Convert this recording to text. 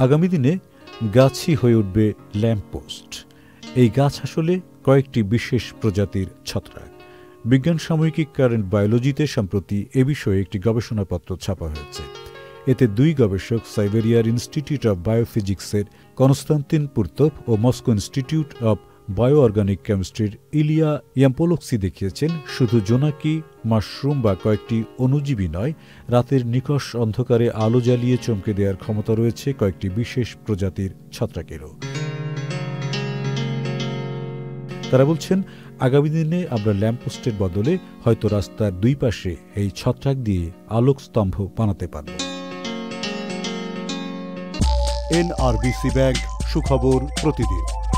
আগামী দিনে গাছই হয়ে উঠবে ল্যাম্পপোস্ট। এই গাছ আসলে কয়েকটি বিশেষ প্রজাতির ছত্রাক। বিজ্ঞান সাময়িকী কারেন্ট বায়োলজিতে সম্প্রতি এ বিষয়ে একটি গবেষণাপত্র ছাপা হয়েছে। এতে দুই গবেষক সাইবেরিয়ার ইনস্টিটিউট অব বায়োফিজিক্সের কনস্তান্তিন পুরতভ ও Moscow Institute of bio organic কেমিস্ট্রির ইলিয়া ইয়াম্পোলোক্সি দেখিয়েছেন, শুধু জোনাকি, মাশরুম বা কয়েকটি অণুজীবী নয়, রাতের নিকষ অন্ধকারে আলো জ্বালিয়ে চমকে দেওয়ার ক্ষমতা রয়েছে কয়েকটি বিশেষ প্রজাতির ছত্রাকেরও। তারা বলছেন, আগামী দিনে আমরা ল্যাম্পপোস্টের বদলে হয়তো রাস্তার দুই পাশে এই ছত্রাক দিয়ে আলোক স্তম্ভ বানাতে পারব। NRBC ব্যাংক, সুখবর প্রতিদিন।